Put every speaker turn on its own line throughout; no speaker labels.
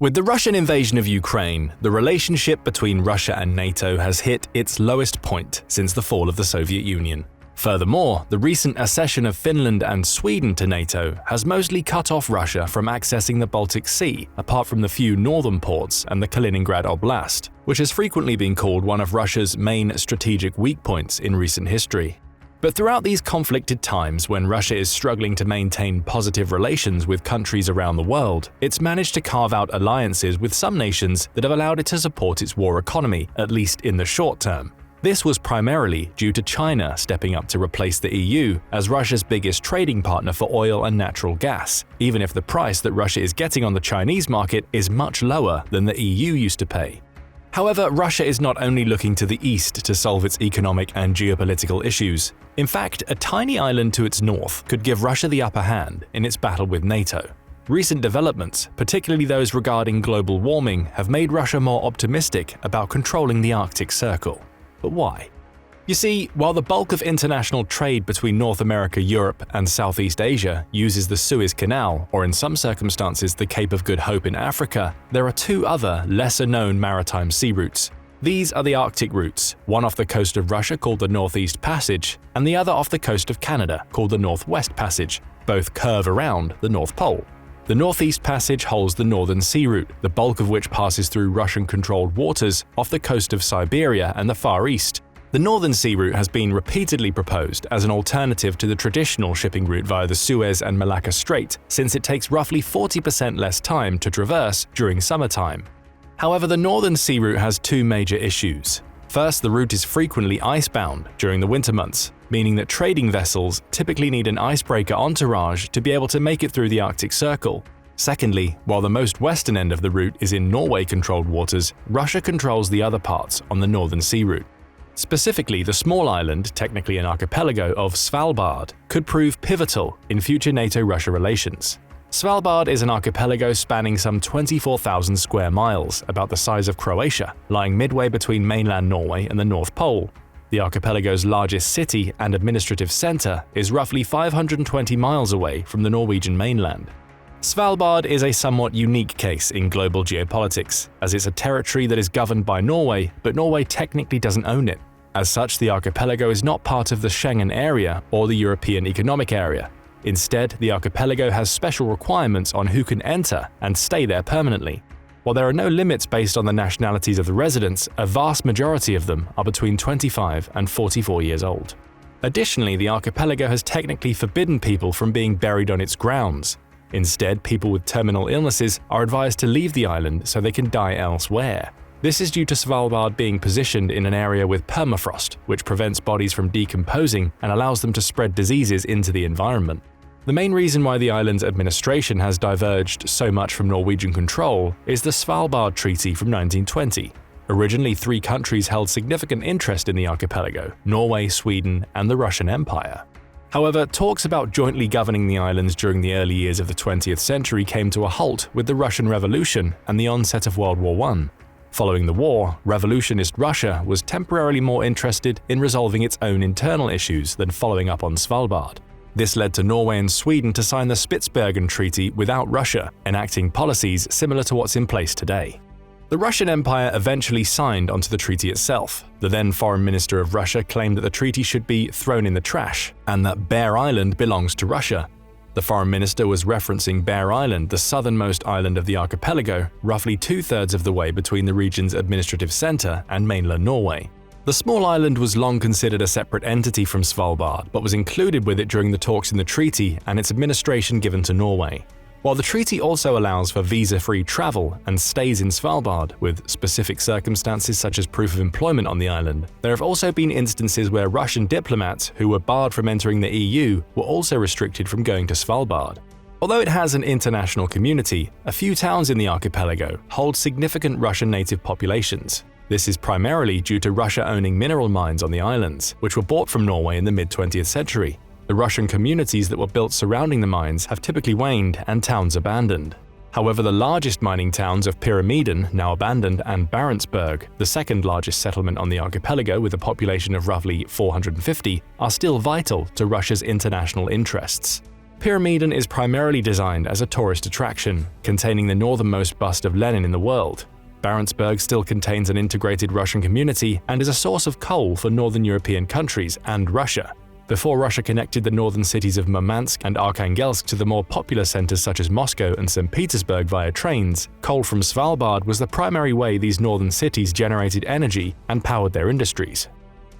With the Russian invasion of Ukraine, the relationship between Russia and NATO has hit its lowest point since the fall of the Soviet Union. Furthermore, the recent accession of Finland and Sweden to NATO has mostly cut off Russia from accessing the Baltic Sea, apart from the few northern ports and the Kaliningrad Oblast, which has frequently been called one of Russia's main strategic weak points in recent history. But throughout these conflicted times when Russia is struggling to maintain positive relations with countries around the world, it's managed to carve out alliances with some nations that have allowed it to support its war economy, at least in the short term. This was primarily due to China stepping up to replace the EU as Russia's biggest trading partner for oil and natural gas, even if the price that Russia is getting on the Chinese market is much lower than the EU used to pay. However, Russia is not only looking to the east to solve its economic and geopolitical issues. In fact, a tiny island to its north could give Russia the upper hand in its battle with NATO. Recent developments, particularly those regarding global warming, have made Russia more optimistic about controlling the Arctic Circle. But why? You see, while the bulk of international trade between North America, Europe, and Southeast Asia uses the Suez Canal, or in some circumstances the Cape of Good Hope in Africa, there are two other, lesser-known maritime sea routes. These are the Arctic routes, one off the coast of Russia called the Northeast Passage, and the other off the coast of Canada called the Northwest Passage. Both curve around the North Pole. The Northeast Passage holds the Northern Sea Route, the bulk of which passes through Russian-controlled waters off the coast of Siberia and the Far East. The Northern Sea Route has been repeatedly proposed as an alternative to the traditional shipping route via the Suez and Malacca Strait, since it takes roughly 40% less time to traverse during summertime. However, the Northern Sea Route has two major issues. First, the route is frequently icebound during the winter months, meaning that trading vessels typically need an icebreaker entourage to be able to make it through the Arctic Circle. Secondly, while the most western end of the route is in Norway-controlled waters, Russia controls the other parts on the Northern Sea Route. Specifically, the small island, technically an archipelago, of Svalbard could prove pivotal in future NATO-Russia relations. Svalbard is an archipelago spanning some 24,000 square miles, about the size of Croatia, lying midway between mainland Norway and the North Pole. The archipelago's largest city and administrative center is roughly 520 miles away from the Norwegian mainland. Svalbard is a somewhat unique case in global geopolitics, as it's a territory that is governed by Norway, but Norway technically doesn't own it. As such, the archipelago is not part of the Schengen area or the European Economic Area. Instead, the archipelago has special requirements on who can enter and stay there permanently. While there are no limits based on the nationalities of the residents, a vast majority of them are between 25 and 44 years old. Additionally, the archipelago has technically forbidden people from being buried on its grounds. Instead, people with terminal illnesses are advised to leave the island so they can die elsewhere. This is due to Svalbard being positioned in an area with permafrost, which prevents bodies from decomposing and allows them to spread diseases into the environment. The main reason why the island's administration has diverged so much from Norwegian control is the Svalbard Treaty from 1920. Originally, 3 countries held significant interest in the archipelago: Norway, Sweden, and the Russian Empire. However, talks about jointly governing the islands during the early years of the 20th century came to a halt with the Russian Revolution and the onset of World War I. Following the war, revolutionist Russia was temporarily more interested in resolving its own internal issues than following up on Svalbard. This led to Norway and Sweden to sign the Spitsbergen Treaty without Russia, enacting policies similar to what's in place today. The Russian Empire eventually signed onto the treaty itself. The then Foreign Minister of Russia claimed that the treaty should be thrown in the trash and that Bear Island belongs to Russia. The Foreign Minister was referencing Bear Island, the southernmost island of the archipelago, roughly 2/3 of the way between the region's administrative center and mainland Norway. The small island was long considered a separate entity from Svalbard, but was included with it during the talks in the treaty and its administration given to Norway. While the treaty also allows for visa-free travel and stays in Svalbard, with specific circumstances such as proof of employment on the island, there have also been instances where Russian diplomats who were barred from entering the EU were also restricted from going to Svalbard. Although it has an international community, a few towns in the archipelago hold significant Russian native populations. This is primarily due to Russia owning mineral mines on the islands, which were bought from Norway in the mid-20th century. The Russian communities that were built surrounding the mines have typically waned and towns abandoned. However, the largest mining towns of Pyramiden, now abandoned, and Barentsburg, the second largest settlement on the archipelago with a population of roughly 450, are still vital to Russia's international interests. Pyramiden is primarily designed as a tourist attraction, containing the northernmost bust of Lenin in the world. Barentsburg still contains an integrated Russian community and is a source of coal for northern European countries and Russia. Before Russia connected the northern cities of Murmansk and Arkhangelsk to the more popular centers such as Moscow and St. Petersburg via trains, coal from Svalbard was the primary way these northern cities generated energy and powered their industries.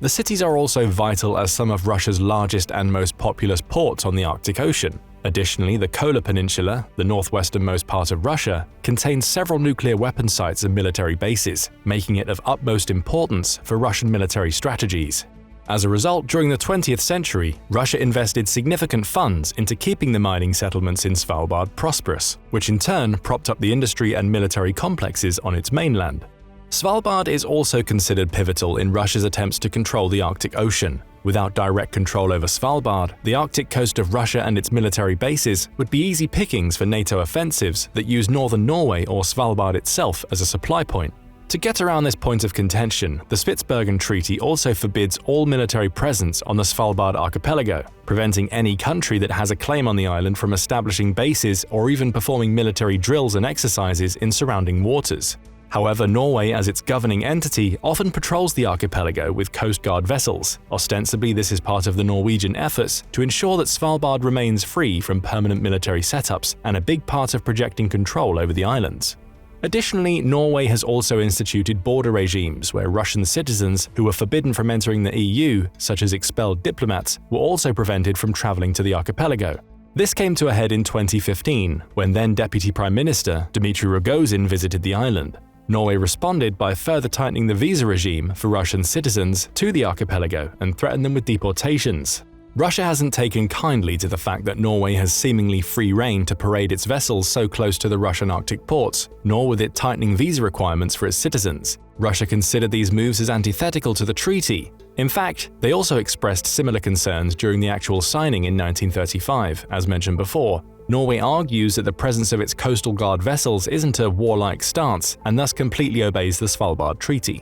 The cities are also vital as some of Russia's largest and most populous ports on the Arctic Ocean. Additionally, the Kola Peninsula, the northwesternmost part of Russia, contains several nuclear weapon sites and military bases, making it of utmost importance for Russian military strategies. As a result, during the 20th century, Russia invested significant funds into keeping the mining settlements in Svalbard prosperous, which in turn propped up the industry and military complexes on its mainland. Svalbard is also considered pivotal in Russia's attempts to control the Arctic Ocean. Without direct control over Svalbard, the Arctic coast of Russia and its military bases would be easy pickings for NATO offensives that use northern Norway or Svalbard itself as a supply point. To get around this point of contention, the Spitsbergen Treaty also forbids all military presence on the Svalbard archipelago, preventing any country that has a claim on the island from establishing bases or even performing military drills and exercises in surrounding waters. However, Norway as its governing entity often patrols the archipelago with Coast Guard vessels. Ostensibly, this is part of the Norwegian efforts to ensure that Svalbard remains free from permanent military setups and a big part of projecting control over the islands. Additionally, Norway has also instituted border regimes where Russian citizens who were forbidden from entering the EU, such as expelled diplomats, were also prevented from traveling to the archipelago. This came to a head in 2015, when then Deputy Prime Minister Dmitry Rogozin visited the island. Norway responded by further tightening the visa regime for Russian citizens to the archipelago and threatened them with deportations. Russia hasn't taken kindly to the fact that Norway has seemingly free rein to parade its vessels so close to the Russian Arctic ports, nor with it tightening visa requirements for its citizens. Russia considered these moves as antithetical to the treaty. In fact, they also expressed similar concerns during the actual signing in 1935, as mentioned before. Norway argues that the presence of its coastal guard vessels isn't a warlike stance and thus completely obeys the Svalbard Treaty.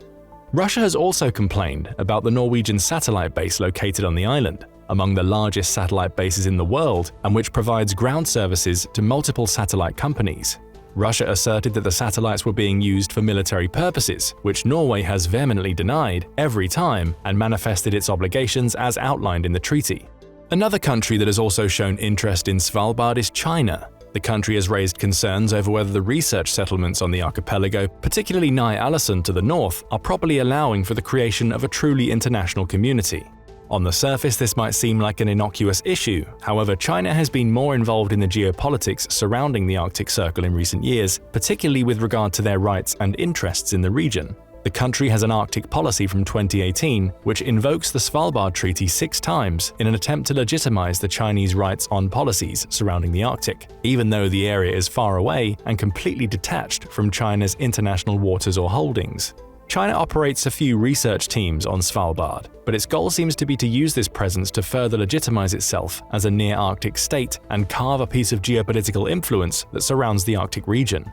Russia has also complained about the Norwegian satellite base located on the island, among the largest satellite bases in the world and which provides ground services to multiple satellite companies. Russia asserted that the satellites were being used for military purposes, which Norway has vehemently denied every time and manifested its obligations as outlined in the treaty. Another country that has also shown interest in Svalbard is China. The country has raised concerns over whether the research settlements on the archipelago, particularly Ny-Ålesund to the north, are properly allowing for the creation of a truly international community. On the surface, this might seem like an innocuous issue. However, China has been more involved in the geopolitics surrounding the Arctic Circle in recent years, particularly with regard to their rights and interests in the region. The country has an Arctic policy from 2018, which invokes the Svalbard Treaty 6 times in an attempt to legitimize the Chinese rights on policies surrounding the Arctic, even though the area is far away and completely detached from China's international waters or holdings. China operates a few research teams on Svalbard, but its goal seems to be to use this presence to further legitimize itself as a near-Arctic state and carve a piece of geopolitical influence that surrounds the Arctic region.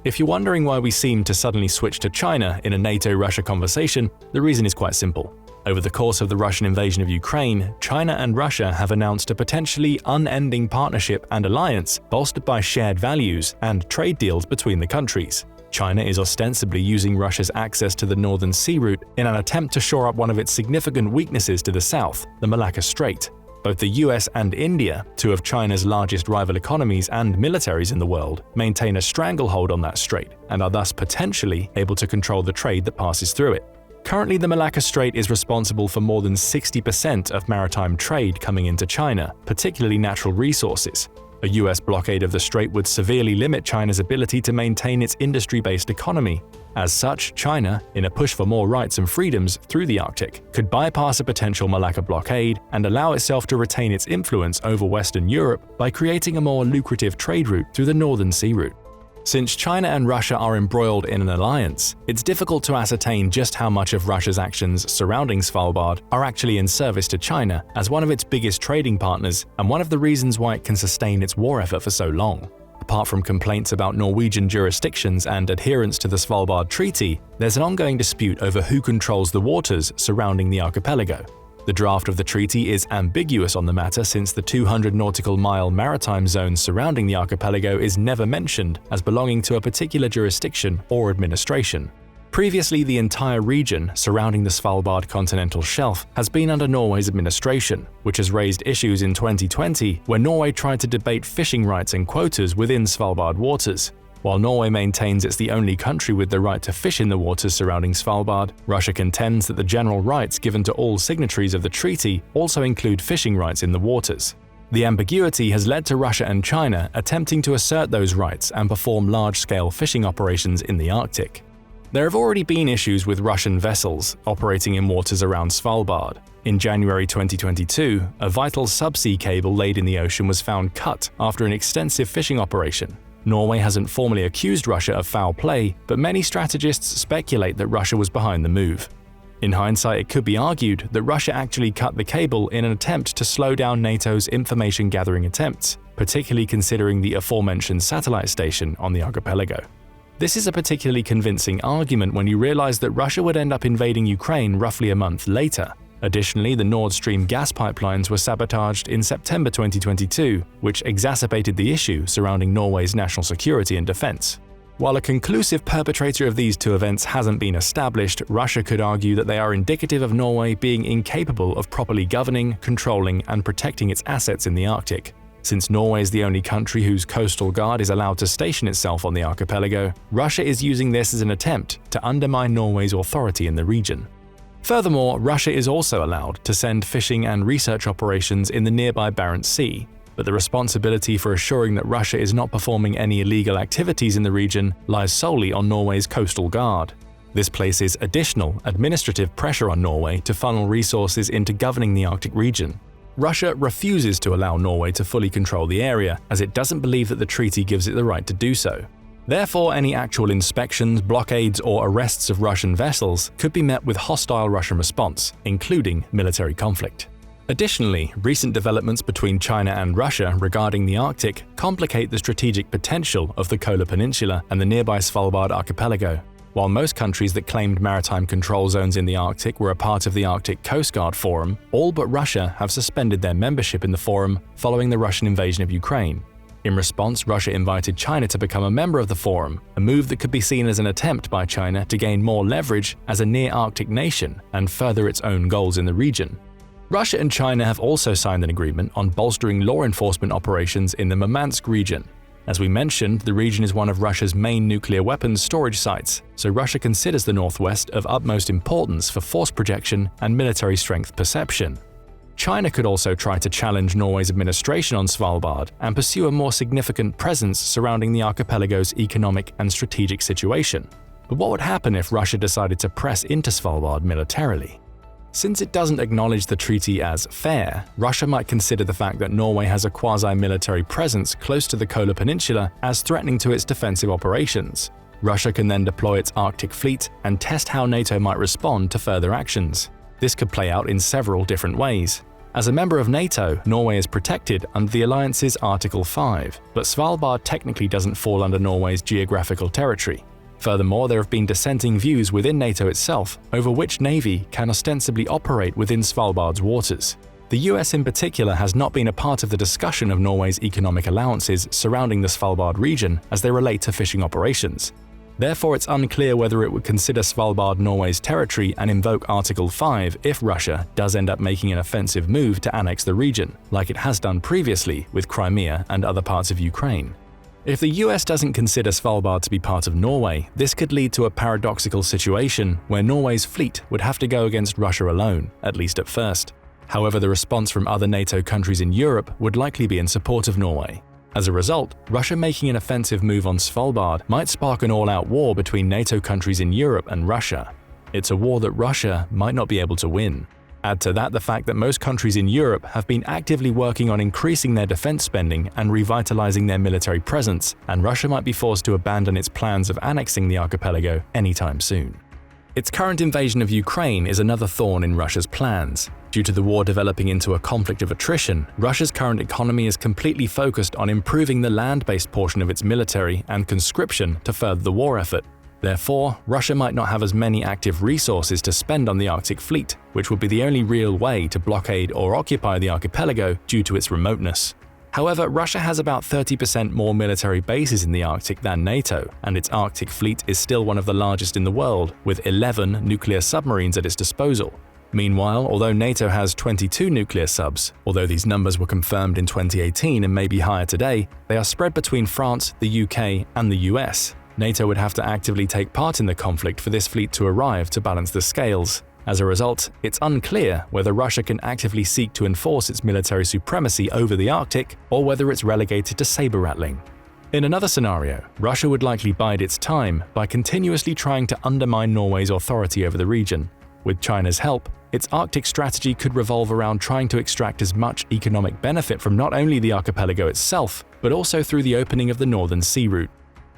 If you're wondering why we seem to suddenly switch to China in a NATO-Russia conversation, the reason is quite simple. Over the course of the Russian invasion of Ukraine, China and Russia have announced a potentially unending partnership and alliance bolstered by shared values and trade deals between the countries. China is ostensibly using Russia's access to the Northern Sea route in an attempt to shore up one of its significant weaknesses to the south, the Malacca Strait. Both the US and India, two of China's largest rival economies and militaries in the world, maintain a stranglehold on that strait and are thus potentially able to control the trade that passes through it. Currently, the Malacca Strait is responsible for more than 60% of maritime trade coming into China, particularly natural resources. A US blockade of the strait would severely limit China's ability to maintain its industry-based economy. As such, China, in a push for more rights and freedoms through the Arctic, could bypass a potential Malacca blockade and allow itself to retain its influence over Western Europe by creating a more lucrative trade route through the Northern Sea route. Since China and Russia are embroiled in an alliance, it's difficult to ascertain just how much of Russia's actions surrounding Svalbard are actually in service to China as one of its biggest trading partners and one of the reasons why it can sustain its war effort for so long. Apart from complaints about Norwegian jurisdictions and adherence to the Svalbard Treaty, there's an ongoing dispute over who controls the waters surrounding the archipelago. The draft of the treaty is ambiguous on the matter since the 200 nautical mile maritime zone surrounding the archipelago is never mentioned as belonging to a particular jurisdiction or administration. Previously, the entire region surrounding the Svalbard continental shelf has been under Norway's administration, which has raised issues in 2020 when Norway tried to debate fishing rights and quotas within Svalbard waters. While Norway maintains it's the only country with the right to fish in the waters surrounding Svalbard, Russia contends that the general rights given to all signatories of the treaty also include fishing rights in the waters. The ambiguity has led to Russia and China attempting to assert those rights and perform large-scale fishing operations in the Arctic. There have already been issues with Russian vessels operating in waters around Svalbard. In January 2022, a vital subsea cable laid in the ocean was found cut after an extensive fishing operation. Norway hasn't formally accused Russia of foul play, but many strategists speculate that Russia was behind the move. In hindsight, it could be argued that Russia actually cut the cable in an attempt to slow down NATO's information-gathering attempts, particularly considering the aforementioned satellite station on the archipelago. This is a particularly convincing argument when you realize that Russia would end up invading Ukraine roughly a month later. Additionally, the Nord Stream gas pipelines were sabotaged in September 2022, which exacerbated the issue surrounding Norway's national security and defense. While a conclusive perpetrator of these two events hasn't been established, Russia could argue that they are indicative of Norway being incapable of properly governing, controlling, and protecting its assets in the Arctic. Since Norway is the only country whose coastal guard is allowed to station itself on the archipelago, Russia is using this as an attempt to undermine Norway's authority in the region. Furthermore, Russia is also allowed to send fishing and research operations in the nearby Barents Sea, but the responsibility for assuring that Russia is not performing any illegal activities in the region lies solely on Norway's coastal guard. This places additional administrative pressure on Norway to funnel resources into governing the Arctic region. Russia refuses to allow Norway to fully control the area, as it doesn't believe that the treaty gives it the right to do so. Therefore, any actual inspections, blockades, or arrests of Russian vessels could be met with hostile Russian response, including military conflict. Additionally, recent developments between China and Russia regarding the Arctic complicate the strategic potential of the Kola Peninsula and the nearby Svalbard archipelago. While most countries that claimed maritime control zones in the Arctic were a part of the Arctic Coast Guard Forum, all but Russia have suspended their membership in the forum following the Russian invasion of Ukraine. In response, Russia invited China to become a member of the forum, a move that could be seen as an attempt by China to gain more leverage as a near-Arctic nation and further its own goals in the region. Russia and China have also signed an agreement on bolstering law enforcement operations in the Murmansk region. As we mentioned, the region is one of Russia's main nuclear weapons storage sites, so Russia considers the Northwest of utmost importance for force projection and military strength perception. China could also try to challenge Norway's administration on Svalbard and pursue a more significant presence surrounding the archipelago's economic and strategic situation. But what would happen if Russia decided to press into Svalbard militarily? Since it doesn't acknowledge the treaty as fair, Russia might consider the fact that Norway has a quasi-military presence close to the Kola Peninsula as threatening to its defensive operations. Russia can then deploy its Arctic fleet and test how NATO might respond to further actions. This could play out in several different ways. As a member of NATO, Norway is protected under the alliance's Article 5, but Svalbard technically doesn't fall under Norway's geographical territory. Furthermore, there have been dissenting views within NATO itself over which navy can ostensibly operate within Svalbard's waters. The US in particular has not been a part of the discussion of Norway's economic allowances surrounding the Svalbard region as they relate to fishing operations. Therefore, it's unclear whether it would consider Svalbard Norway's territory and invoke Article 5 if Russia does end up making an offensive move to annex the region, like it has done previously with Crimea and other parts of Ukraine. If the US doesn't consider Svalbard to be part of Norway, this could lead to a paradoxical situation where Norway's fleet would have to go against Russia alone, at least at first. However, the response from other NATO countries in Europe would likely be in support of Norway. As a result, Russia making an offensive move on Svalbard might spark an all-out war between NATO countries in Europe and Russia. It's a war that Russia might not be able to win. Add to that the fact that most countries in Europe have been actively working on increasing their defense spending and revitalizing their military presence, and Russia might be forced to abandon its plans of annexing the archipelago anytime soon. Its current invasion of Ukraine is another thorn in Russia's plans. Due to the war developing into a conflict of attrition, Russia's current economy is completely focused on improving the land-based portion of its military and conscription to further the war effort. Therefore, Russia might not have as many active resources to spend on the Arctic fleet, which would be the only real way to blockade or occupy the archipelago due to its remoteness. However, Russia has about 30% more military bases in the Arctic than NATO, and its Arctic fleet is still one of the largest in the world, with 11 nuclear submarines at its disposal. Meanwhile, although NATO has 22 nuclear subs, although these numbers were confirmed in 2018 and may be higher today, they are spread between France, the UK, and the US. NATO would have to actively take part in the conflict for this fleet to arrive to balance the scales. As a result, it's unclear whether Russia can actively seek to enforce its military supremacy over the Arctic or whether it's relegated to saber-rattling. In another scenario, Russia would likely bide its time by continuously trying to undermine Norway's authority over the region. With China's help, its Arctic strategy could revolve around trying to extract as much economic benefit from not only the archipelago itself, but also through the opening of the Northern Sea route.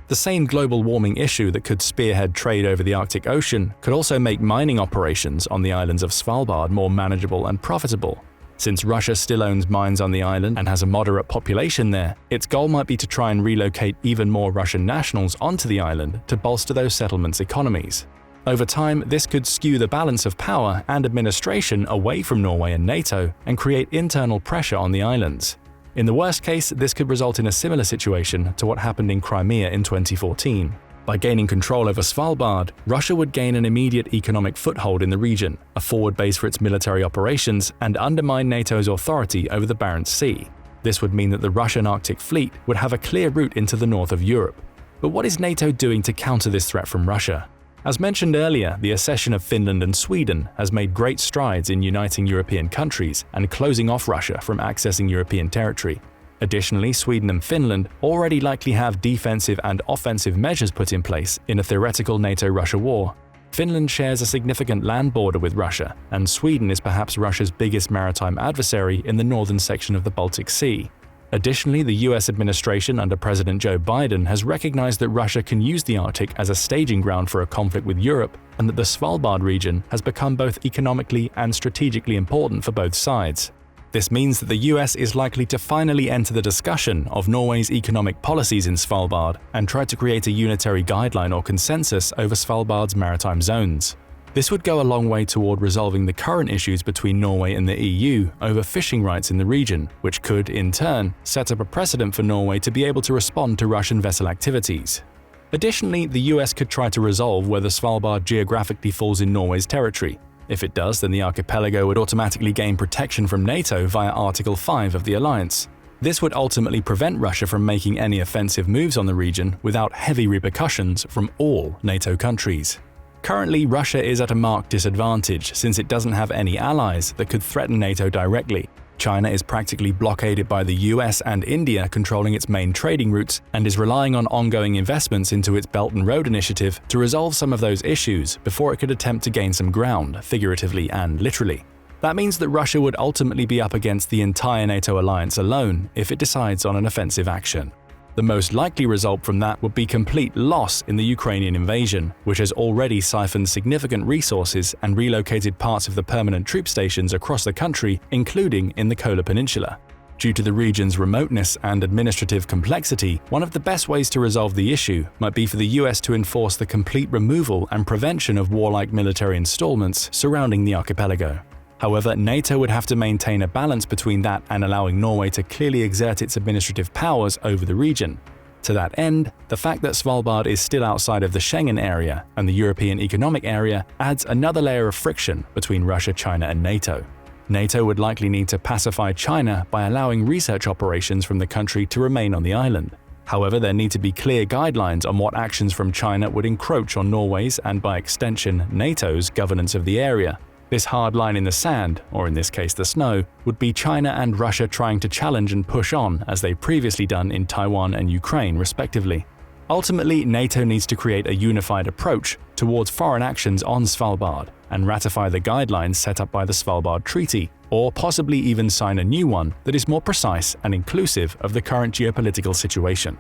The same global warming issue that could spearhead trade over the Arctic Ocean could also make mining operations on the islands of Svalbard more manageable and profitable. Since Russia still owns mines on the island and has a moderate population there, its goal might be to try and relocate even more Russian nationals onto the island to bolster those settlements' economies. Over time, this could skew the balance of power and administration away from Norway and NATO and create internal pressure on the islands. In the worst case, this could result in a similar situation to what happened in Crimea in 2014. By gaining control over Svalbard, Russia would gain an immediate economic foothold in the region, a forward base for its military operations, and undermine NATO's authority over the Barents Sea. This would mean that the Russian Arctic fleet would have a clear route into the north of Europe. But what is NATO doing to counter this threat from Russia? As mentioned earlier, the accession of Finland and Sweden has made great strides in uniting European countries and closing off Russia from accessing European territory. Additionally, Sweden and Finland already likely have defensive and offensive measures put in place in a theoretical NATO-Russia war. Finland shares a significant land border with Russia, and Sweden is perhaps Russia's biggest maritime adversary in the northern section of the Baltic Sea. Additionally, the US administration under President Joe Biden has recognized that Russia can use the Arctic as a staging ground for a conflict with Europe, and that the Svalbard region has become both economically and strategically important for both sides. This means that the US is likely to finally enter the discussion of Norway's economic policies in Svalbard and try to create a unitary guideline or consensus over Svalbard's maritime zones. This would go a long way toward resolving the current issues between Norway and the EU over fishing rights in the region, which could, in turn, set up a precedent for Norway to be able to respond to Russian vessel activities. Additionally, the US could try to resolve whether Svalbard geographically falls in Norway's territory. If it does, then the archipelago would automatically gain protection from NATO via Article 5 of the alliance. This would ultimately prevent Russia from making any offensive moves on the region without heavy repercussions from all NATO countries. Currently, Russia is at a marked disadvantage since it doesn't have any allies that could threaten NATO directly. China is practically blockaded by the US and India controlling its main trading routes and is relying on ongoing investments into its Belt and Road Initiative to resolve some of those issues before it could attempt to gain some ground, figuratively and literally. That means that Russia would ultimately be up against the entire NATO alliance alone if it decides on an offensive action. The most likely result from that would be complete loss in the Ukrainian invasion, which has already siphoned significant resources and relocated parts of the permanent troop stations across the country, including in the Kola Peninsula. Due to the region's remoteness and administrative complexity, one of the best ways to resolve the issue might be for the US to enforce the complete removal and prevention of warlike military installments surrounding the archipelago. However, NATO would have to maintain a balance between that and allowing Norway to clearly exert its administrative powers over the region. To that end, the fact that Svalbard is still outside of the Schengen area and the European Economic Area adds another layer of friction between Russia, China, and NATO. NATO would likely need to pacify China by allowing research operations from the country to remain on the island. However, there need to be clear guidelines on what actions from China would encroach on Norway's and by extension NATO's governance of the area. This hard line in the sand, or in this case the snow, would be China and Russia trying to challenge and push on as they've previously done in Taiwan and Ukraine respectively. Ultimately, NATO needs to create a unified approach towards foreign actions on Svalbard and ratify the guidelines set up by the Svalbard Treaty, or possibly even sign a new one that is more precise and inclusive of the current geopolitical situation.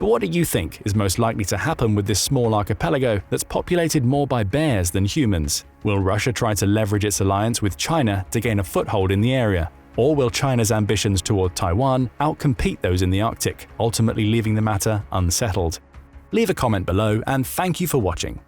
But what do you think is most likely to happen with this small archipelago that's populated more by bears than humans? Will Russia try to leverage its alliance with China to gain a foothold in the area? Or will China's ambitions toward Taiwan outcompete those in the Arctic, ultimately leaving the matter unsettled? Leave a comment below and thank you for watching.